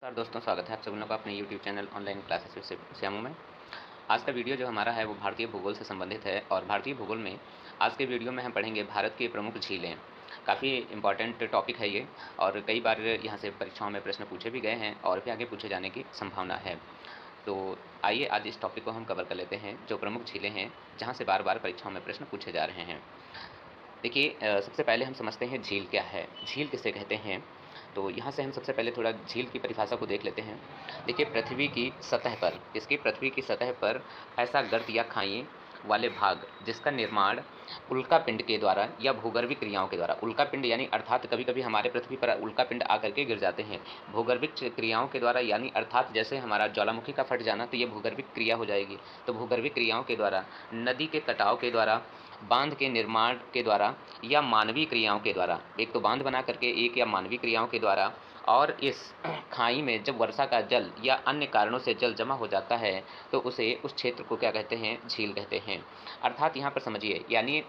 नमस्कार दोस्तों, स्वागत है आप सभी लोगों का अपने YouTube चैनल ऑनलाइन क्लासेस से श्यामू में। आज का वीडियो जो हमारा है वो भारतीय भूगोल से संबंधित है और भारतीय भूगोल में आज के वीडियो में हम पढ़ेंगे भारत की प्रमुख झीलें। काफ़ी इम्पॉर्टेंट टॉपिक है ये और कई बार यहाँ से परीक्षाओं में प्रश्न पूछे भी गए हैं और भी आगे पूछे जाने की संभावना है। तो आइए आज इस टॉपिक को हम कवर कर लेते हैं, जो प्रमुख झीलें हैं जहाँ से बार बार परीक्षाओं में प्रश्न पूछे जा रहे हैं। देखिए सबसे पहले हम समझते हैं झील क्या है, झील किसे कहते हैं। तो यहाँ से हम सबसे पहले थोड़ा झील की परिभाषा को देख लेते हैं। देखिए पृथ्वी की सतह पर, इसकी पृथ्वी की सतह पर ऐसा गर्त या खाई वाले भाग जिसका निर्माण उल्कापिंड के द्वारा या भूगर्भिक क्रियाओं के द्वारा, उल्कापिंड यानी अर्थात कभी कभी हमारे पृथ्वी पर उल्कापिंड आकर के गिर जाते हैं, भूगर्भिक क्रियाओं के द्वारा यानी अर्थात जैसे हमारा ज्वालामुखी का फट जाना तो ये भूगर्भिक क्रिया हो जाएगी। तो भूगर्भिक क्रियाओं के द्वारा, नदी के कटाव के द्वारा, बांध के निर्माण के द्वारा या मानवीय क्रियाओं के द्वारा, एक तो बांध बना करके एक या मानवीय क्रियाओं के द्वारा, और इस खाई में जब वर्षा का जल या अन्य कारणों से जल जमा हो जाता है तो उसे, उस क्षेत्र को क्या कहते हैं, झील कहते हैं। अर्थात यहाँ पर समझिए, यानी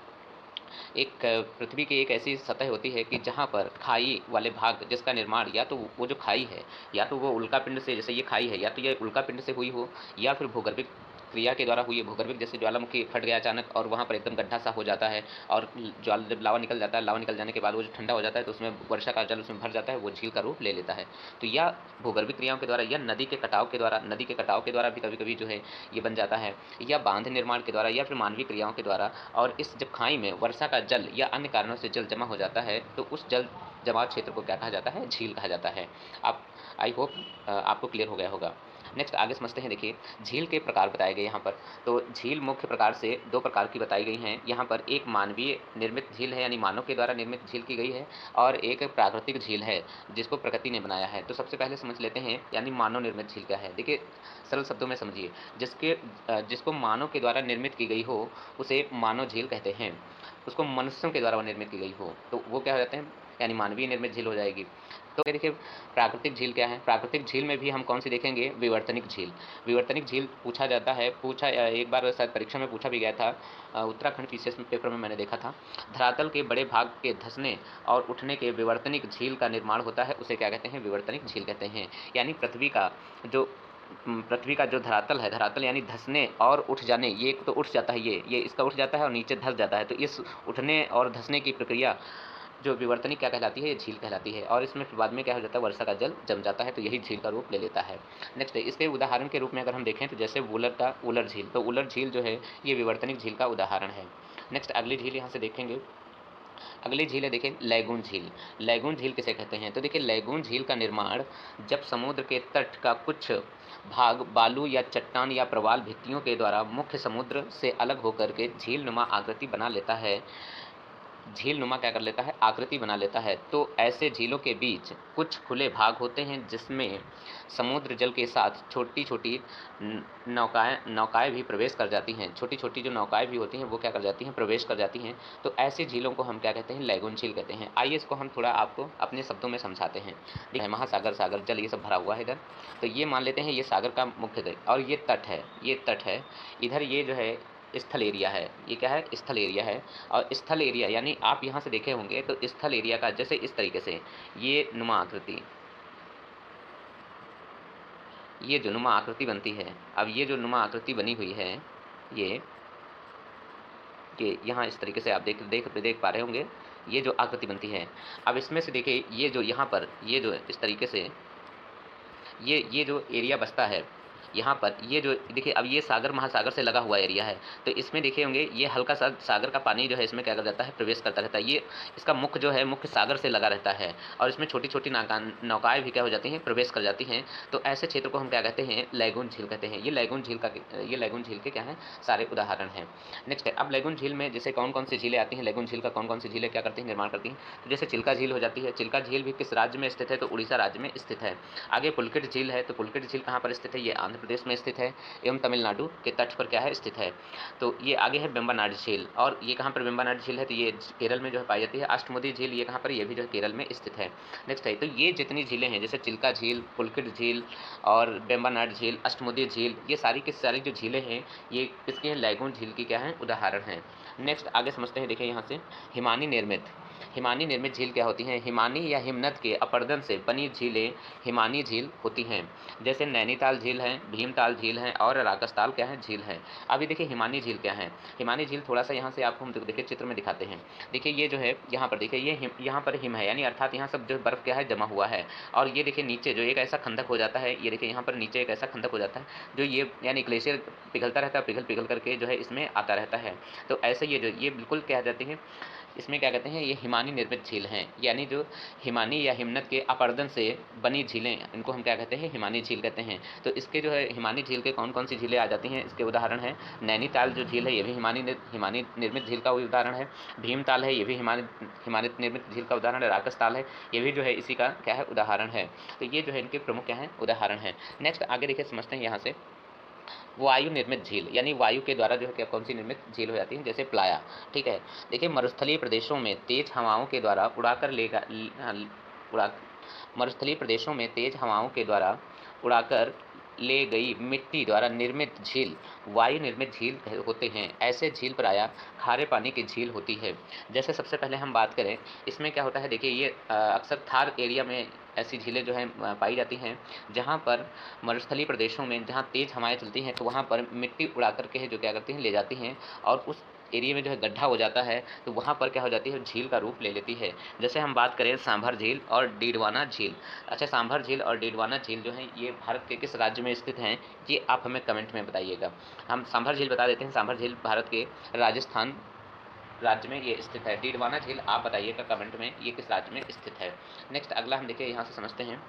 एक पृथ्वी की एक ऐसी सतह होती है कि जहाँ पर खाई वाले भाग जिसका निर्माण या तो वो जो खाई है या तो वो उल्कापिंड से, जैसे ये खाई है या तो ये उल्कापिंड से हुई हो या फिर भूगर्भिक क्रिया के द्वारा हुई है। भूगर्भिक जैसे ज्वालामुखी फट गया अचानक और वहाँ पर एकदम गड्ढा सा हो जाता है और ज्वाल जब लावा निकल जाता है, लावा निकल जाने के बाद वो जो ठंडा हो जाता है तो उसमें वर्षा का जल उसमें भर जाता है, वो झील का रूप ले लेता है। तो या भूगर्भिक क्रियाओं के द्वारा या नदी के कटाव के द्वारा, नदी के कटाव के द्वारा भी कभी कभी जो है ये बन जाता है, या बांध निर्माण के द्वारा या फिर मानवीय क्रियाओं के द्वारा। और इस जब खाई में वर्षा का जल या अन्य कारणों से जल जमा हो जाता है तो उस जल जमाव क्षेत्र को क्या कहा जाता है, झील कहा जाता है। आप, आई होप आपको क्लियर हो गया होगा। नेक्स्ट आगे समझते हैं। देखिए झील के प्रकार बताए गए यहाँ पर। तो झील मुख्य प्रकार से दो प्रकार की बताई गई हैं यहाँ पर। एक मानवीय निर्मित झील है, यानी मानव के द्वारा निर्मित झील की गई है, और एक प्राकृतिक झील है जिसको प्रकृति ने बनाया है। तो सबसे पहले समझ लेते हैं यानी मानव निर्मित झील क्या है। देखिए सरल शब्दों में समझिए, जिसको मानव के द्वारा निर्मित की गई हो उसे मानव झील कहते हैं। उसको मनुष्यों के द्वारा निर्मित की गई हो तो वो क्या हो जाते हैं, यानी मानवीय निर्मित झील हो जाएगी। तो देखिए प्राकृतिक झील क्या है। प्राकृतिक झील में भी हम कौन सी देखेंगे, विवर्तनिक झील। विवर्तनिक झील पूछा जाता है, एक बार शायद परीक्षा में पूछा भी गया था, उत्तराखंड पीसीएस में पेपर में मैंने देखा था। धरातल के बड़े भाग के धंसने और उठने के विवर्तनिक झील का निर्माण होता है, उसे क्या कहते हैं, विवर्तनिक झील कहते हैं। यानी पृथ्वी का जो धरातल है, धरातल यानी धंसने और उठ जाने, ये तो उठ जाता है, ये इसका उठ जाता है और नीचे धंस जाता है, तो इस उठने और धंसने की प्रक्रिया जो विवर्तनिक क्या कहलाती है, ये झील कहलाती है। और इसमें फिर बाद में क्या हो जाता है, वर्षा का जल जम जाता है तो यही झील का रूप ले लेता है। नेक्स्ट इसके उदाहरण के रूप में अगर हम देखें तो जैसे वुलर झील, तो वुलर झील जो है ये विवर्तनिक झील का उदाहरण है। नेक्स्ट अगली झील यहाँ से देखेंगे। अगली झील है देखिए लैगून झील। लैगून झील किसे कहते हैं, तो देखिए लैगून झील का निर्माण जब समुद्र के तट का कुछ भाग बालू या चट्टान या प्रवाल भित्तियों के द्वारा मुख्य समुद्र से अलग होकर के झील नुमा आकृति बना लेता है, झील नुमा क्या कर लेता है, आकृति बना लेता है। तो ऐसे झीलों के बीच कुछ खुले भाग होते हैं जिसमें समुद्र जल के साथ छोटी छोटी नौकाएं भी प्रवेश कर जाती हैं। छोटी छोटी जो नौकाएं भी होती हैं वो क्या कर जाती हैं, प्रवेश कर जाती हैं। तो ऐसी झीलों को हम क्या कहते हैं, लैगून झील कहते हैं। आइए इसको हम थोड़ा आपको अपने शब्दों में समझाते हैं। देखिए महासागर, सागर, जल ये सब भरा हुआ है इधर। तो ये मान लेते हैं ये सागर का मुख्य है और ये तट है, ये तट है। इधर ये जो है स्थल एरिया है, ये क्या है, स्थल एरिया है। और स्थल एरिया यानी आप यहाँ से देखे होंगे तो स्थल एरिया का जैसे इस तरीके से ये नुमा आकृति, ये जो नुमा आकृति बनती है, अब ये जो नुमा आकृति बनी हुई है ये यहाँ इस तरीके से आप देख पा रहे होंगे, ये जो आकृति बनती है। अब इसमें से देखिए ये जो यहाँ पर ये जो इस तरीके से ये जो एरिया बसता है यहाँ पर, ये जो देखिए अब ये सागर महासागर से लगा हुआ एरिया है। तो इसमें देखे होंगे ये हल्का सा सागर का पानी जो है इसमें क्या कर जाता है, प्रवेश करता रहता है। ये इसका मुख्य जो है, मुख्य सागर से लगा रहता है और इसमें छोटी छोटी नौकाएं भी क्या हो जाती हैं, प्रवेश कर जाती हैं। तो ऐसे क्षेत्र को हम क्या कहते हैं, लैगून झील कहते हैं। ये लैगून झील के क्या है, सारे उदाहरण हैं। नेक्स्ट है अब लैगून झील में जैसे कौन कौन सी झीलें आती हैं, लैगून झील का कौन कौन सी झीलें क्या करती हैं, निर्माण करती हैं। तो जैसे चिल्का झील हो जाती है। चिल्का झील भी किस राज्य में स्थित है, तो उड़ीसा राज्य में स्थित है। आगे पुलकित झील है, तो पुलकित झील कहाँ पर स्थित है, ये आंध्र प्रदेश में स्थित है एवं तमिलनाडु के तट पर क्या है, स्थित है। तो ये आगे है वेम्बनाड झील, और ये कहाँ पर वेम्बनाड झील है, तो ये केरल में जो है पाई जाती है। अष्टमुदी झील ये कहाँ पर, ये भी जो है केरल में स्थित है। नेक्स्ट है तो ये जितनी झीलें हैं जैसे चिल्का झील, पुलकित झील और वेम्बनाड झील, अष्टमुदी झील, ये सारी की सारी जो झीलें हैं ये किसकी हैं, लैगून झील की क्या है, उदाहरण हैं। नेक्स्ट आगे समझते हैं। देखिए यहाँ से हिमानी निर्मित, हिमानी निर्मित झील क्या होती हैं? हिमानी या हिमनद के अपरदन से बनी झीलें हिमानी झील होती हैं। जैसे नैनीताल झील है, भीमताल झील है और राकसताल क्या है? झील है। अभी देखिए हिमानी झील क्या है? हिमानी झील थोड़ा सा यहाँ से आपको हम देखिए चित्र में दिखाते हैं। देखिए ये जो है यहाँ पर देखिए ये यहाँ पर हिम है, यानी अर्थात यहाँ सब जो बर्फ़ क्या है जमा हुआ है। और ये देखिए नीचे जो एक ऐसा खंडक हो जाता है, ये देखिए यहाँ पर नीचे एक ऐसा खंडक हो जाता है जो ये यानी ग्लेशियर पिघलता रहता है, पिघल पिघल करके जो है इसमें आता रहता है। तो ऐसे ये बिल्कुल क्या कहते हैं, इसमें क्या कहते हैं, ये हिमानी निर्मित झील हैं, यानी जो हिमानी या हिमनद के अपरदन से बनी झीलें, इनको हम क्या कहते हैं? हिमानी झील कहते हैं। तो इसके जो है हिमानी झील के कौन कौन सी झीलें आ जाती हैं, इसके उदाहरण है नैनीताल जो झील है, ये भी हिमानी निर्मित झील का उदाहरण है। भीमताल है, ये भी हिमानी निर्मित झील का उदाहरण है। राकसताल है, ये भी जो है इसी का क्या है? उदाहरण है। तो ये जो है इनके प्रमुख क्या हैं? उदाहरण हैं। नेक्स्ट आगे देखिए समझते हैं यहाँ से वायु निर्मित झील, यानी वायु के द्वारा जो है क्या कौन सी निर्मित झील हो जाती है? जैसे प्लाया। ठीक है, देखिए मरुस्थलीय प्रदेशों में तेज हवाओं के द्वारा उड़ा मरुस्थलीय प्रदेशों में तेज हवाओं के द्वारा उड़ाकर ले गई मिट्टी द्वारा निर्मित झील वायु निर्मित झील होते हैं। ऐसे झील प्रायः खारे पानी की झील होती है। जैसे सबसे पहले हम बात करें, इसमें क्या होता है, देखिए ये अक्सर थार एरिया में ऐसी झीलें जो हैं पाई जाती हैं, जहाँ पर मरुस्थलीय प्रदेशों में जहाँ तेज़ हवाएं चलती हैं, तो वहाँ पर मिट्टी उड़ा करके है जो क्या करती हैं, ले जाती हैं और उस एरिया में जो है गड्ढा हो जाता है, तो वहाँ पर क्या हो जाती है, झील का रूप ले लेती है। जैसे हम बात करें सांभर झील और डीडवाना झील। अच्छा, सांभर झील और डीडवाना झील जो है ये भारत के किस राज्य में स्थित हैं, ये आप हमें कमेंट में बताइएगा। हम सांभर झील बता देते हैं, सांभर झील भारत के राजस्थान राज्य में ये स्थित है। डीडवाना झील आप बताइएगा कमेंट में ये किस राज्य में स्थित है। नेक्स्ट अगला हम देखिए यहाँ से समझते हैं।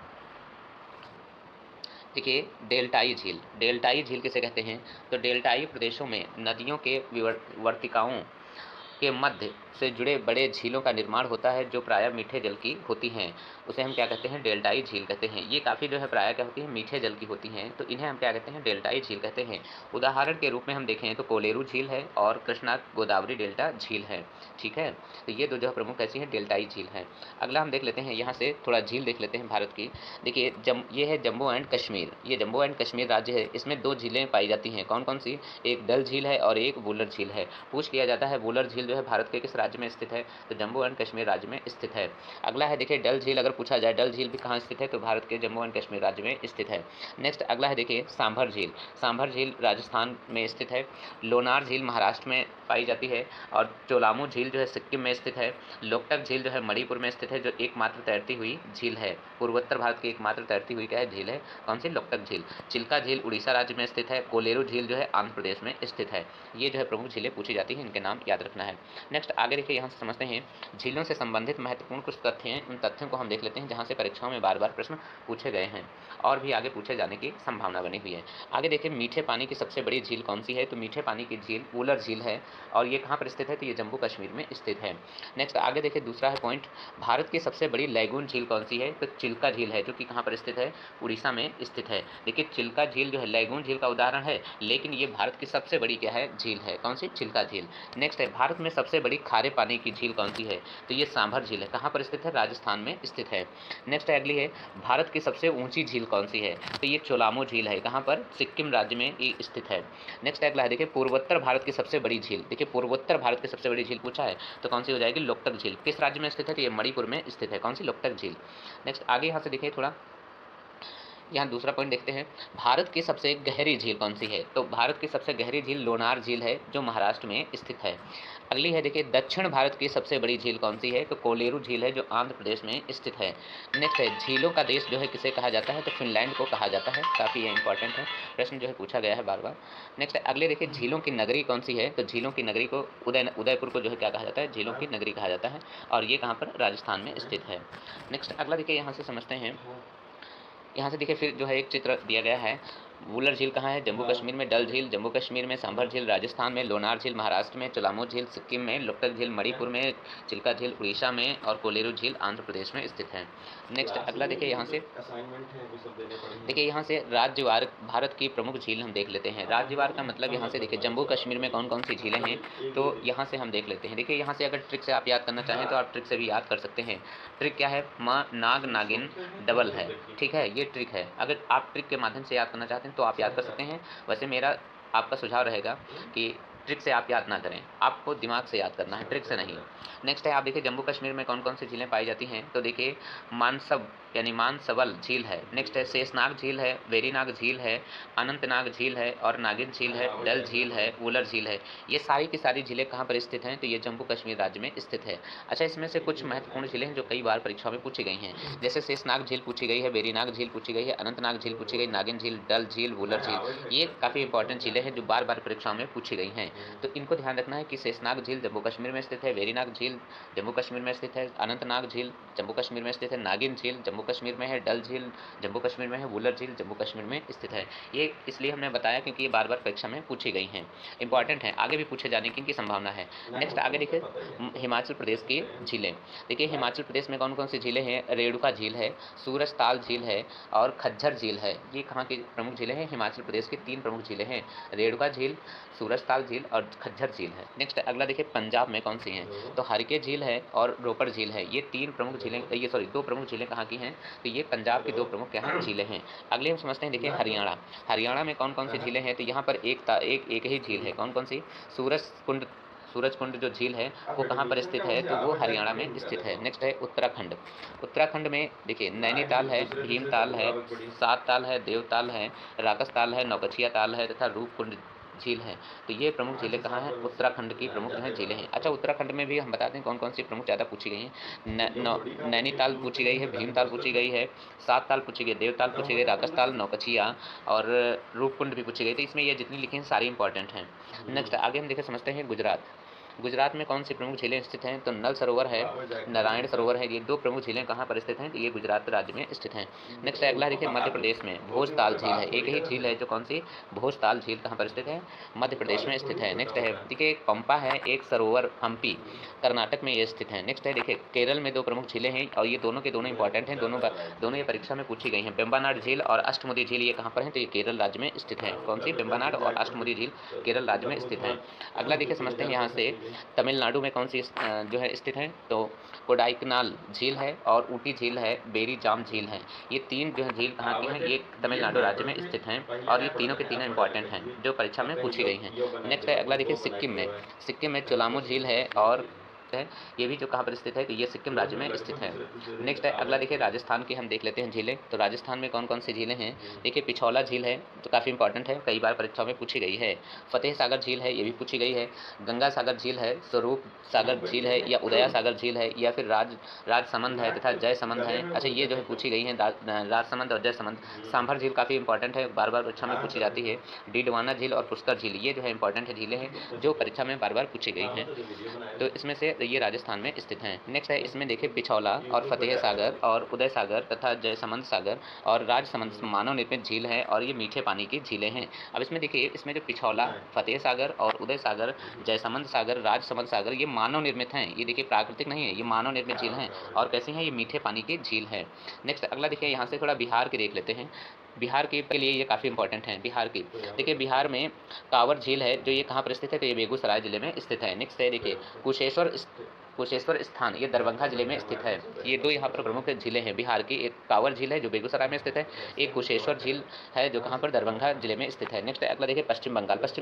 देखिए डेल्टाई झील, डेल्टाई झील किसे कहते हैं? तो डेल्टाई प्रदेशों में नदियों के वर्तिकाओं के मध्य से जुड़े बड़े झीलों का निर्माण होता है, जो प्रायः मीठे जल की होती हैं। उसे हम क्या कहते हैं? डेल्टाई झील कहते हैं। ये काफ़ी जो है प्रायः क्या होती है? मीठे जल की होती हैं, तो इन्हें हम क्या कहते हैं? डेल्टाई झील कहते हैं। उदाहरण के रूप में हम देखें तो कोलेरू झील है और कृष्णा गोदावरी डेल्टा झील है। ठीक है, तो ये दो जो है प्रमुख ऐसी हैं डेल्टाई झील हैं। अगला हम देख लेते हैं, यहाँ से थोड़ा झील देख लेते हैं भारत की। देखिए ये है जम्मू एंड कश्मीर, ये जम्मू एंड कश्मीर राज्य है, इसमें दो झीलें पाई जाती हैं। कौन कौन सी? एक डल झील है और एक वुलर झील है। पूछ लिया जाता है वुलर झील जो है भारत के किस राज्य में स्थित है, तो जम्मू एंड कश्मीर राज्य में स्थित है। अगला है देखिए डल झील, अगर पूछा जाए डल झील भी कहाँ स्थित है, तो भारत के जम्मू एंड कश्मीर राज्य में स्थित है। नेक्स्ट अगला है देखिए सांभर झील, सांभर झील राजस्थान में स्थित है। लोनार झील महाराष्ट्र में पाई जाती है और चोलामू झील जो है सिक्किम में स्थित है। लोकटक झील जो है मणिपुर में स्थित है, जो एकमात्र तैरती हुई झील है। पूर्वोत्तर भारत की एकमात्र तैरती हुई क्या है? झील है। कौन सी? लोकटक झील। चिल्का झील उड़ीसा राज्य में स्थित है। कोलेरू झील जो है आंध्र प्रदेश में स्थित है। ये जो है प्रमुख झीलें पूछी जाती हैं, इनके नाम याद रखना है। नेक्स्ट आगे देखिए यहाँ से समझते हैं झीलों से संबंधित महत्वपूर्ण कुछ तथ्य हैं, उन तथ्यों को हम देख लेते हैं जहाँ से परीक्षाओं में बार बार प्रश्न पूछे गए हैं और भी आगे पूछे जाने की संभावना बनी हुई है। आगे देखिए मीठे पानी की सबसे बड़ी झील कौन सी है, तो मीठे पानी की झील वुलर झील है और ये कहाँ पर स्थित है, तो ये जम्मू कश्मीर में स्थित है। नेक्स्ट आगे देखिए दूसरा है पॉइंट, भारत की सबसे बड़ी लैगून झील कौन सी है, तो चिल्का झील है, जो कि कहाँ पर स्थित है, उड़ीसा में स्थित है। देखिए चिल्का झील जो है लैगून झील का उदाहरण है, लेकिन ये भारत की सबसे बड़ी क्या है, झील है। कौन सी? चिल्का झील। नेक्स्ट है भारत में सबसे बड़ी खारे पानी की झील कौन सी है, तो ये सांभर झील है। कहाँ पर स्थित है, राजस्थान में स्थित है। नेक्स्ट अगली है भारत की सबसे ऊंची झील कौन सी है, तो ये चोलामू झील है। कहाँ पर? सिक्किम राज्य में ये स्थित है। नेक्स्ट अगला है देखिए पूर्वोत्तर भारत की सबसे बड़ी झील, देखिए पूर्वोत्तर भारत की सबसे बड़ी झील पूछा है, तो कौन सी हो जाएगी, लोकटक झील। किस राज्य में स्थित है, तो ये मणिपुर में स्थित है। कौन सी? लोकटक झील। नेक्स्ट आगे यहाँ से देखिए थोड़ा, यहाँ दूसरा पॉइंट देखते हैं, भारत की सबसे गहरी झील कौन सी है, तो भारत की सबसे गहरी झील लोनार झील है, जो महाराष्ट्र में स्थित है। अगली है देखिए दक्षिण भारत की सबसे बड़ी झील कौन सी है, तो कोलेरू झील है, जो आंध्र प्रदेश में स्थित है। नेक्स्ट है झीलों का देश जो है किसे कहा जाता है, तो फिनलैंड को कहा जाता है। काफ़ी ये इंपॉर्टेंट है, प्रश्न जो है पूछा गया है बार बार। नेक्स्ट अगले देखिए झीलों की नगरी कौन सी है, तो झीलों की नगरी को उदयपुर को जो है क्या कहा जाता है, झीलों की नगरी कहा जाता है और ये कहाँ पर? राजस्थान में स्थित है। नेक्स्ट अगला देखिए यहाँ से समझते हैं, यहाँ से देखिए फिर जो है एक चित्र दिया गया है, वुलर झील कहाँ है, जम्मू कश्मीर में। डल झील जम्मू कश्मीर में। सांभर झील राजस्थान में। लोनार झील महाराष्ट्र में। चोलामू झील सिक्किम में। लोकटक झील मणिपुर में। चिल्का झील उड़ीसा में और कोलेरू झील आंध्र प्रदेश में स्थित है। नेक्स्ट अगला देखिए यहाँ से, देखिए यहाँ से राज्यवार भारत की प्रमुख झील हम देख लेते हैं। राज्यवार का मतलब यहाँ से देखिए जम्मू कश्मीर में कौन कौन सी झीलें हैं, तो यहाँ से हम देख लेते हैं। देखिए यहाँ से अगर ट्रिक से आप याद करना चाहें तो आप ट्रिक से भी याद कर सकते हैं। ट्रिक क्या है, माँ नाग नागिन डबल है, ठीक है, ये ट्रिक है। अगर आप ट्रिक के माध्यम से याद करना चाहते हैं तो आप याद कर सकते हैं। वैसे मेरा आपका सुझाव रहेगा कि ट्रिक से आप याद ना करें, आपको दिमाग से याद करना है, ट्रिक से नहीं। नेक्स्ट है आप देखिए जम्मू कश्मीर में कौन कौन सी झीलें पाई जाती हैं, तो देखिए मानसब यानी मानसबल झील है, नेक्स्ट है शेषनाग झील है, वेरीनाग झील है, अनंतनाग झील है और नागिन झील है, डल झील है, वुलर झील है। ये सारी की सारी झीलें कहाँ पर स्थित हैं, तो ये जम्मू कश्मीर राज्य में स्थित है। अच्छा, इसमें से कुछ महत्वपूर्ण झीलें हैं जो कई बार परीक्षा में पूछी गई हैं, जैसे शेषनाग झील पूछी गई है, वेरीनाग झील पूछी गई है, अनंतनाग झील पूछी गई, नागिन झील, डल झील, वुलर झील, ये काफ़ी इंपॉर्टेंट झीलें हैं जो बार बार परीक्षाओं में पूछी गई हैं। तो इनको ध्यान रखना है कि शेषनाग झील जम्मू कश्मीर में स्थित है, वेरीनाग झील जम्मू कश्मीर में स्थित है, अनंतनाग झील जम्मू कश्मीर में स्थित है, नागिन झील जम्मू कश्मीर में है, डल झील जम्मू कश्मीर में है, वुलर झील जम्मू कश्मीर में स्थित है। ये इसलिए हमने बताया क्योंकि ये बार बार परीक्षा में पूछी गई हैं, इंपॉर्टेंट है, आगे भी पूछे जाने की इनकी संभावना है। नेक्स्ट आगे देखिए हिमाचल प्रदेश की झीलें। देखिए हिमाचल प्रदेश में कौन कौन सी झीलें हैं, रेणुका झील है, सूरजताल झील है और खज्जर झील है। ये कहाँ की प्रमुख झीलें हैं, हिमाचल प्रदेश की 3 प्रमुख झीलें हैं, रेणुका झील, सूरजताल झील और खज्जर झील है। नेक्स्ट अगला देखिए पंजाब में कौन सी हैं, तो हरके झील है और रोपड़ झील है। ये 3 प्रमुख झीलें, ये सॉरी 2 प्रमुख झीलें कहाँ की हैं, तो ये पंजाब की 2 प्रमुख क्या हैं झीलें हैं। अगले हम समझते हैं देखिए हरियाणा। हरियाणा में कौन कौन सी झीलें हैं, तो यहाँ पर एक ही झील है, कौन कौन सी, सूरजकुंड जो झील है वो कहाँ पर स्थित है, तो वो हरियाणा में स्थित है। नेक्स्ट है उत्तराखंड। उत्तराखंड में देखिए नैनीताल है, भीमताल है, सात ताल है, देवताल है, राकसताल है, नौकछिया ताल है तथा रूपकुंड झील है। तो ये प्रमुख झीलें कहाँ हैं, उत्तराखंड की प्रमुख जो है झीलें हैं। अच्छा, उत्तराखंड में भी हम बताते हैं कौन कौन सी प्रमुख ज़्यादा पूछी गई हैं। नैनीताल पूछी गई है, भीमताल पूछी गई है, सात ताल पूछी गई, देवताल पूछी गई, राकसताल, नौकछिया और रूपकुंड भी पूछी गई। तो इसमें ये जितनी लिखी हैं सारी इंपॉर्टेंट हैं। नेक्स्ट आगे हम देखें समझते हैं गुजरात। गुजरात में कौन सी प्रमुख झीलें स्थित हैं, तो नल सरोवर है, नारायण सरोवर है। ये 2 प्रमुख झीलें कहाँ पर स्थित हैं, तो ये गुजरात राज्य में स्थित हैं। नेक्स्ट अगला देखिए मध्य प्रदेश में भोजताल झील है, एक ही झील है जो कौन सी, भोजताल झील कहाँ पर स्थित है, मध्य प्रदेश में स्थित है। नेक्स्ट है देखिए पंपा है, एक सरोवर हम्पी, कर्नाटक में ये स्थित है। नेक्स्ट है देखिए केरल में 2 प्रमुख झीलें हैं और ये दोनों के दोनों इंपॉर्टेंट हैं, दोनों ये परीक्षा में पूछी गई हैं। बेम्बानाड झील और अष्टमुदी झील ये कहाँ पर हैं, तो ये केरल राज्य में स्थित है। कौन सी, बेम्बानाड और अष्टमुदी झील केरल राज्य में स्थित है। अगला देखिए समझते हैं यहाँ से तमिलनाडु में कौन सी जो है स्थित है, तो कोडाइकनाल झील है और ऊटी झील है, बेरी जाम झील है। ये 3 जो है झील कहाँ की हैं, ये तमिलनाडु राज्य में स्थित हैं और ये तीनों के तीनों इंपॉर्टेंट हैं जो परीक्षा में पूछी गई हैं। नेक्स्ट है अगला देखिए सिक्किम में चोलामू झील है और है, ये भी जो कहाँ पर स्थित है, तो ये सिक्किम राज्य में स्थित है। नेक्स्ट है अगला देखिए राजस्थान की हम देख लेते हैं झीलें। तो राजस्थान में कौन कौन सी झीलें हैं, देखिए पिछौला झील है जो काफ़ी इंपॉर्टेंट है, कई बार परीक्षाओं में पूछी गई है। फतेह सागर झील है, ये भी पूछी गई है। गंगा सागर झील है, स्वरूप सागर झील है या उदया सागर झील है या फिर राजसमंद है तथा जयसमंद है। अच्छा, ये जो है पूछी गई हैं राजसमंद और जयसमंद। सांभर झील काफ़ी इंपॉर्टेंट है, बार बार परीक्षा में पूछी जाती है। डीडवाना झील और पुष्कर झील ये जो है इंपॉर्टेंट है झीलें हैं जो परीक्षा में बार बार पूछी गई हैं। तो इसमें से ये राजस्थान में स्थित हैं। नेक्स्ट है इसमें देखिए पिछौला और फतेह सागर और उदय सागर तथा जयसमंद सागर और राजसमंद मानव निर्मित झील है और ये मीठे पानी की झीलें हैं। अब इसमें देखिए इसमें जो पिछौला, फतेह सागर और उदय सागर, जयसमंद सागर, राजसमंद सागर ये मानव निर्मित हैं। ये देखिए प्राकृतिक नहीं है, ये मानव निर्मित झील हैं और कैसी हैं, ये मीठे पानी की झील है। नेक्स्ट अगला देखिए यहाँ से थोड़ा बिहार के देख लेते हैं। बिहार के लिए ये काफ़ी इंपॉर्टेंट है। बिहार की देखिए बिहार में कांवर झील है जो ये कहाँ पर स्थित है, तो ये बेगूसराय जिले में स्थित है। नेक्स्ट है देखिए कुशेश्वर स्थान, ये दरभंगा जिले में स्थित है। ये 2 यहाँ पर प्रमुख झीलें हैं बिहार की, एक कांवर झील है जो बेगूसराय में स्थित है, एक कुशेश्वर झील है जो कहाँ पर दरभंगा जिले में स्थित है। नेक्स्ट अगला देखिए पश्चिम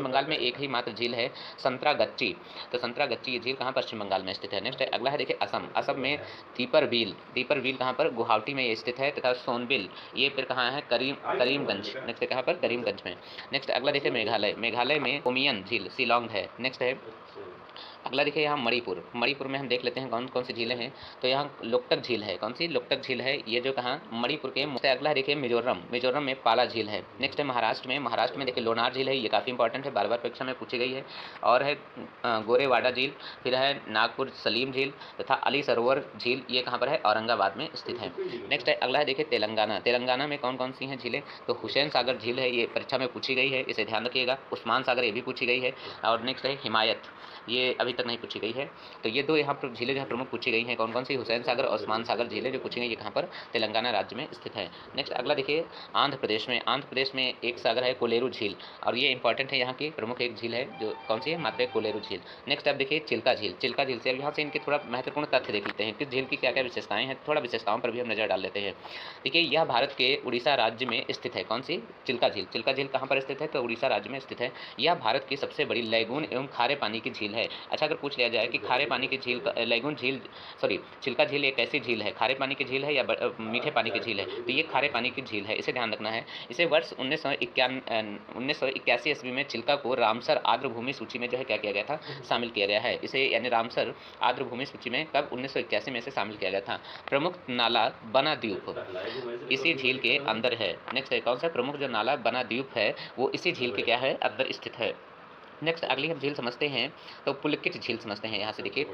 बंगाल में एक ही मात्र झील है संतरागच्ची। तो संतरागच्ची ये झील कहाँ, पश्चिम बंगाल में स्थित है। नेक्स्ट अगला है देखिए असम में दीपर बील कहाँ पर, गुवाहाटी में ये स्थित है तथा सोनबिल ये फिर कहाँ है, करीमगंज। नेक्स्ट कहाँ पर, करीमगंज में। नेक्स्ट अगला देखिए मेघालय में उमियम झील शिलांग है। नेक्स्ट है अगला देखिए यहाँ मणिपुर में हम देख लेते हैं कौन कौन सी झीलें हैं। तो यहाँ लोकटक झील है, कौन सी, लोकटक झील है ये जो कहाँ, मणिपुर के। अगला देखिए मिजोरम में पाला झील है। नेक्स्ट है महाराष्ट्र में देखिए लोनार झील है, ये काफ़ी इंपॉर्टेंट है, बार बार परीक्षा में पूछी गई है। और है गोरेवाड़ा झील, फिर है नागपुर सलीम झील तथा अली सरोवर झील ये कहाँ पर है, औरंगाबाद में स्थित है। नेक्स्ट है अगला है देखिए तेलंगाना में कौन कौन सी हैं झीलें, तो हुसैन सागर झील है, ये परीक्षा में पूछी गई है, इसे ध्यान रखिएगा। उस्मान सागर ये भी पूछी गई है। और नेक्स्ट है हिमायत, ये अभी तक नहीं पूछी गई है। तो ये 2 यहाँ पर झीलें जो है प्रमुख पूछी गई हैं, कौन-कौन सी? हुसैन सागर, ओस्मान सागर झीलें जो पूछी गई, ये कहाँ पर? तेलंगाना राज्य में स्थित है। नेक्स्ट अगला देखिए, आंध्र प्रदेश में एक सागर है कोलेरू झील, और ये इंपॉर्टेंट है, यहाँ की प्रमुख एक झील है, जो कौन सी है? मात्र एक कोलेरू झील। नेक्स्ट अब देखिए चिल्का झील से अब यहाँ से इनके थोड़ा महत्वपूर्ण तथ्य देख लेते हैं कि झील की क्या-क्या विशेषताएँ हैं, थोड़ा विशेषताओं पर भी हम नज़र डाल लेते हैं। देखिए यह भारत के उड़ीसा राज्य में स्थित है, कौन सी? चिल्का झील कहाँ पर स्थित है? तो उड़ीसा राज्य में स्थित है। यह भारत की सबसे बड़ी लैगून एवं खारे पानी की झील है। अच्छा, अगर पूछ लिया जाए कि खारे पानी की झील लैगून झील सॉरी चिल्का झील एक ऐसी झील है, खारे पानी की झील है या मीठे पानी की झील है? तो ये खारे पानी की झील है, इसे ध्यान रखना है। इसे वर्ष 1981 ईस्वी में चिल्का को रामसर आर्द्रभूमि सूची में जो है क्या किया गया था? शामिल किया गया है। इसे यानी रामसर आर्द्रभूमि सूची में कब? 1981 में इसे शामिल किया गया था। प्रमुख नाला बना द्वीप इसी झील के अंदर है। नेक्स्ट है कौन सा? प्रमुख जो नाला बना द्वीप है वो इसी झील के क्या है? अंदर स्थित है। नेक्स्ट अगली हम झील समझते हैं, तो पुलकित झील समझते हैं। यहाँ से देखिए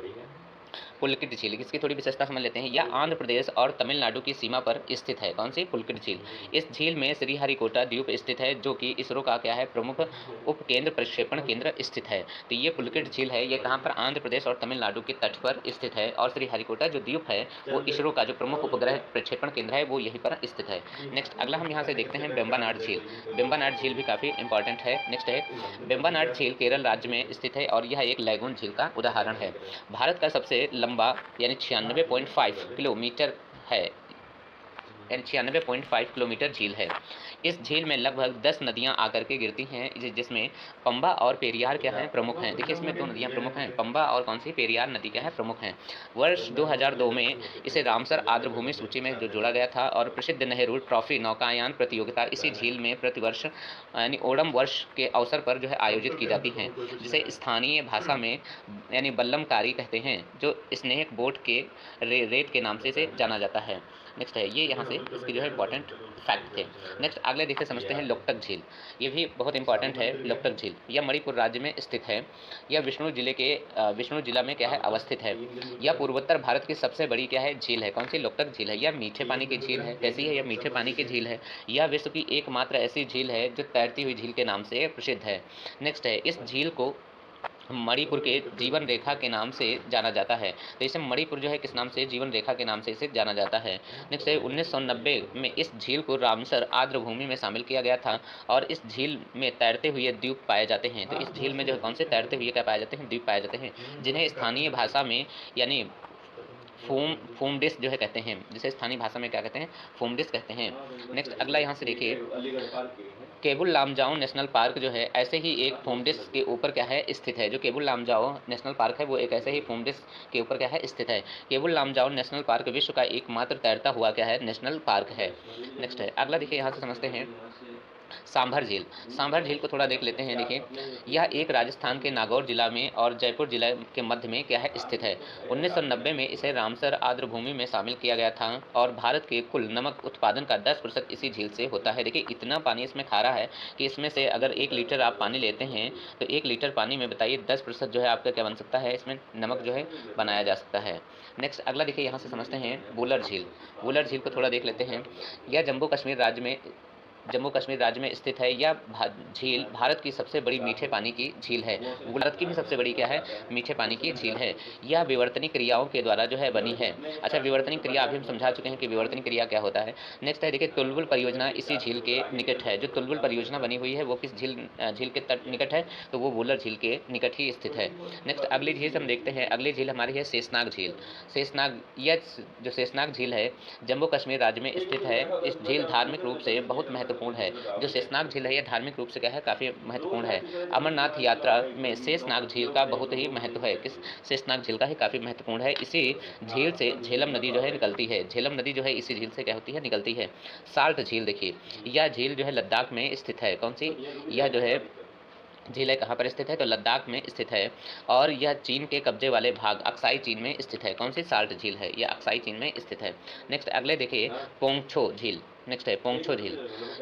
पुलकित झील, इसकी थोड़ी विशेषता समझ लेते हैं। यह आंध्र प्रदेश और तमिलनाडु की सीमा पर स्थित है। कौन सी? पुलकित झील। इस झील में श्रीहरिकोटा द्वीप स्थित है, जो कि इसरो का क्या है? प्रमुख उपकेंद्र प्रक्षेपण केंद्र स्थित है। तो ये पुलकित झील है, ये कहाँ पर? आंध्र प्रदेश और तमिलनाडु के तट पर स्थित है, और श्रीहरिकोटा जो द्वीप है वो इसरो का जो प्रमुख उपग्रह प्रक्षेपण केंद्र है वो यहीं पर स्थित है। नेक्स्ट अगला हम यहाँ से देखते हैं वेम्बनाड झील। वेम्बनाड झील भी काफ़ी इंपॉर्टेंट है। नेक्स्ट है वेम्बनाड झील केरल राज्य में स्थित है, और यह एक लैगून झील का उदाहरण है। भारत का सबसे लंबा यानी 96.5 किलोमीटर है, यानी 96.5 किलोमीटर झील है। इस झील में लगभग 10 नदियां आकर के गिरती हैं, जिसमें पंबा और पेरियार क्या हैं? प्रमुख हैं। देखिए इसमें 2 नदियां प्रमुख हैं, पंबा और कौन सी? पेरियार नदी क्या है? प्रमुख हैं। वर्ष 2002 में इसे रामसर आर्द्रभूमि सूची में जो जोड़ा गया था, और प्रसिद्ध नेहरू ट्रॉफी नौकायान प्रतियोगिता इसी झील में प्रतिवर्ष यानी ओणम वर्ष के अवसर पर जो है आयोजित की जाती हैं, जिसे स्थानीय भाषा में यानी बल्लमकारी कहते हैं, जो स्नेक बोट के रेत के नाम से इसे जाना जाता है। नेक्स्ट है ये यहाँ से इसके जो है इंपॉर्टेंट फैक्ट थे। नेक्स्ट अगले देखिए समझते हैं लोकटक झील। ये भी बहुत इंपॉर्टेंट है। लोकटक झील यह मणिपुर राज्य में स्थित है। यह विष्णु जिला में क्या है? अवस्थित है। यह पूर्वोत्तर भारत की सबसे बड़ी क्या है? झील है। कौन सी? लोकटक झील है। यह मीठे पानी की झील है। कैसी है? यह मीठे पानी की झील है। यह विश्व की एकमात्र ऐसी झील है जो तैरती हुई झील के नाम से प्रसिद्ध है। नेक्स्ट है इस झील को मणिपुर के जीवन रेखा के नाम से जाना जाता है। तो इसे मणिपुर जो है किस नाम से? जीवन रेखा के नाम से इसे जाना जाता है। नेक्स्ट है 1990 में इस झील को रामसर आर्द्रभूमि में शामिल किया गया था, और इस झील में तैरते हुए द्वीप पाए जाते हैं। तो इस झील में जो है कौन से तैरते हुए क्या पाए जाते हैं? द्वीप पाए जाते हैं, जिन्हें स्थानीय भाषा में यानी फोमडिस जो है कहते हैं, जिसे स्थानीय भाषा में क्या कहते हैं? फोमडिस कहते हैं। नेक्स्ट अगला यहाँ से देखिए केबुल लामजाओ नेशनल पार्क जो है ऐसे ही एक फोमडिस के ऊपर क्या है? स्थित है। जो केबुल लामजाओ नेशनल पार्क है वो एक ऐसे ही फोमडिस के ऊपर क्या है? स्थित है। केबुल लामजाओ नेशनल पार्क विश्व का एकमात्र तैरता हुआ क्या है? नेशनल पार्क है। नेक्स्ट है अगला देखिए यहाँ से समझते हैं सांभर झील को थोड़ा देख लेते हैं। देखिए यह एक राजस्थान के नागौर जिला में और जयपुर जिला के मध्य में क्या है? स्थित है। 1990 में इसे रामसर आर्द्रभूमि में शामिल किया गया था, और भारत के कुल नमक उत्पादन का 10% इसी झील से होता है। देखिए इतना पानी इसमें खारा है कि इसमें से अगर 1 लीटर आप पानी लेते हैं तो 1 लीटर पानी में बताइए 10% जो है आपका क्या बन सकता है? इसमें नमक जो है बनाया जा सकता है। नेक्स्ट अगला देखिए यहाँ से समझते हैं वुलर झील को थोड़ा देख लेते हैं। यह जम्मू कश्मीर राज्य में स्थित है। यह झील भारत की सबसे बड़ी मीठे पानी की झील है। भारत की भी सबसे बड़ी क्या है? मीठे पानी की झील है। यह विवर्तनिक क्रियाओं के द्वारा जो है बनी है। अच्छा, विवर्तनिक क्रिया अभी हम समझा चुके हैं कि विवर्तनिक क्रिया क्या होता है। नेक्स्ट है देखिए तुलबुल परियोजना इसी झील के निकट है। जो तुलबुल परियोजना बनी हुई है वो किस झील के तट निकट है? तो वो वुलर झील के निकट ही स्थित है। नेक्स्ट अगली झील हम देखते हैं। अगली झील हमारी है शेषनाग। यह जो शेषनाग झील है जम्मू कश्मीर राज्य में स्थित है। इस झील धार्मिक रूप से बहुत महत्वपूर्ण है। जो शेषनाग झील है यह धार्मिक रूप से क्या है? काफ़ी महत्वपूर्ण है। अमरनाथ यात्रा में शेषनाग झील का बहुत ही महत्व है। किस? शेषनाग झील का ही काफ़ी महत्वपूर्ण है। इसी झील से झेलम नदी जो है निकलती है। झेलम नदी जो है इसी झील से क्या होती है? निकलती है। साल्ट झील देखिए यह झील जो है लद्दाख में स्थित है। कौन सी? यह जो है झील है कहाँ पर स्थित है? तो लद्दाख में स्थित है, और यह चीन के कब्जे वाले भाग अक्साई चीन में स्थित है। कौन सी? साल्ट झील है, यह अक्साई चीन में स्थित है। नेक्स्ट अगले देखिए पोंगछो नेक्स्ट है पोंगछो झील,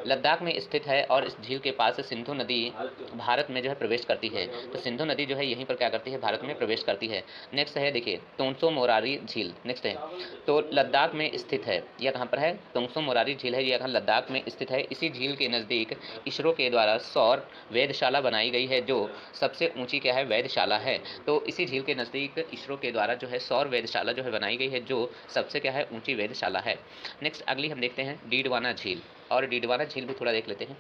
लद्दाख में स्थित है और इस झील के पास से सिंधु नदी भारत में जो है प्रवेश करती है। तो सिंधु नदी जो है यहीं पर क्या करती है, भारत में प्रवेश करती है। नेक्स्ट है देखिए तोंगसो मोरारी झील। नेक्स्ट है तो लद्दाख में स्थित है, यह कहाँ पर है, तोंगसो मोरारी झील है, यह कहाँ लद्दाख में स्थित है। इसी झील के नज़दीक इसरो के द्वारा सौर वेधशाला बनाई गई है, जो सबसे ऊंची क्या है, वेधशाला है। तो इसी झील के नज़दीक इसरो के द्वारा जो है सौर वेधशाला जो है बनाई गई है, जो सबसे क्या है, ऊंची वेधशाला है। नेक्स्ट अगली हम देखते हैं डीडवाना झील, और डीडवाना झील भी थोड़ा देख लेते हैं।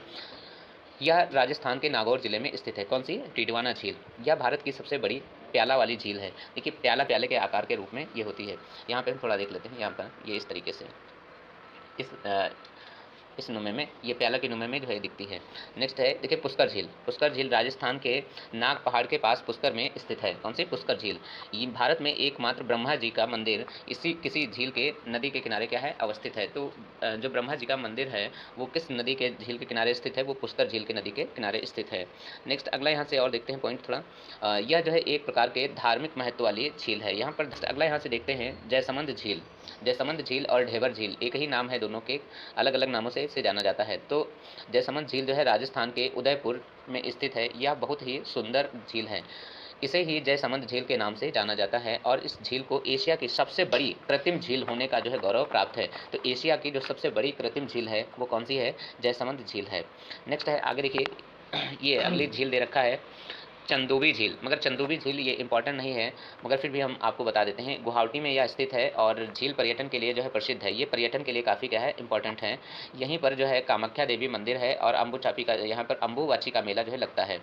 यह राजस्थान के नागौर जिले में स्थित है। कौन सी, डीडवाना झील। यह भारत की सबसे बड़ी प्याला वाली झील है। देखिए प्याला प्याले के आकार के रूप में ये होती है। यहाँ पे हम थोड़ा देख लेते हैं, यहाँ पर ये इस तरीके से इस नुमे में, ये प्याला के नुमे में जो है दिखती है। नेक्स्ट है देखिए पुष्कर झील। पुष्कर झील राजस्थान के नाग पहाड़ के पास पुष्कर में स्थित है। कौन सी, पुष्कर झील। ये भारत में एकमात्र ब्रह्मा जी का मंदिर इसी किसी झील के नदी के किनारे क्या है, अवस्थित है। तो जो ब्रह्मा जी का मंदिर है वो किस नदी के झील के किनारे स्थित है, वो पुष्कर झील के नदी के किनारे स्थित है। नेक्स्ट अगला यहाँ से और देखते हैं पॉइंट थोड़ा, यह जो है एक प्रकार के धार्मिक महत्व वाली झील है। यहाँ पर अगला यहाँ से देखते हैं जयसमंद झील। जयसमंद झील और ढेबर झील एक ही नाम है, दोनों के अलग अलग नामों से इसे जाना जाता है। तो जयसमंद झील जो है राजस्थान के उदयपुर में स्थित है। यह बहुत ही सुंदर झील है, इसे ही जयसमंद झील के नाम से जाना जाता है। और इस झील को एशिया की सबसे बड़ी कृत्रिम झील होने का जो है गौरव प्राप्त है। तो एशिया की जो सबसे बड़ी कृत्रिम झील है वो कौन सी है, जयसमंद झील है। नेक्स्ट है आगे देखिए, ये अगली झील दे रखा है चंदोबी झील, मगर चंदोबी झील ये इंपॉर्टेंट नहीं है, मगर फिर भी हम आपको बता देते हैं। गुवाहाटी में यह स्थित है और झील पर्यटन के लिए जो है प्रसिद्ध है। ये पर्यटन के लिए काफ़ी क्या है, इंपॉर्टेंट है। यहीं पर जो है कामाख्या देवी मंदिर है और अम्बुचापी का, यहाँ पर अम्बुवाची का मेला जो है लगता है।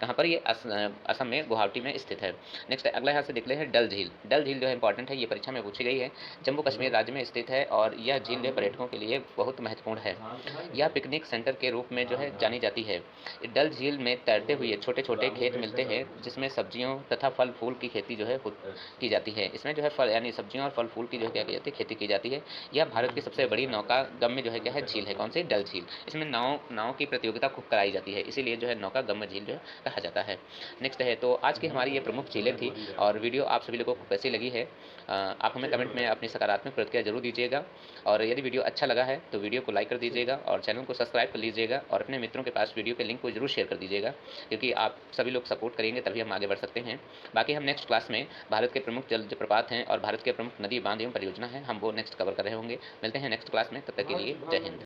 कहाँ पर, ये असम में गुवाहाटी में स्थित है। नेक्स्ट अगला यहाँ से देख ले हैं डल झील। डल झील जो है इंपॉर्टेंट है, ये परीक्षा में पूछी गई है। जम्मू कश्मीर राज्य में स्थित है और यह झील जो पर्यटकों के लिए बहुत महत्वपूर्ण है। यह पिकनिक सेंटर के रूप में जो है जानी जाती है। डल झील में तैरते हुए छोटे छोटे खेत मिलते हैं, जिसमें सब्जियों तथा फल फूल की खेती जो है की जाती है। इसमें जो है फल यानी सब्जियों और फल फूल की जो है क्या की जाती है, खेती की जाती है। यह भारत की सबसे बड़ी नौका गम्य जो है क्या है, झील है। कौन सी, डल झील। इसमें नाव की प्रतियोगिता खूब कराई जाती है, इसीलिए जो है नौका गम्य झील जो है कहा जाता है। नेक्स्ट है तो आज की हमारी ये प्रमुख झीलें थी, और वीडियो आप सभी लोगों को कैसी लगी है आप हमें कमेंट में अपनी सकारात्मक प्रतिक्रिया जरूर दीजिएगा। और यदि वीडियो अच्छा लगा है तो वीडियो को लाइक कर दीजिएगा और चैनल को सब्सक्राइब कर लीजिएगा, और अपने मित्रों के पास वीडियो के लिंक को जरूर शेयर कर दीजिएगा, क्योंकि आप सभी लोग सपोर्ट करेंगे तभी हम आगे बढ़ सकते हैं। बाकी हम नेक्स्ट क्लास में भारत के प्रमुख जल जलप्रपात हैं और भारत के प्रमुख नदी बांध एवं परियोजना है, हम वो नेक्स्ट कवर कर रहे होंगे। मिलते हैं नेक्स्ट क्लास में, तब तक के लिए जय हिंद।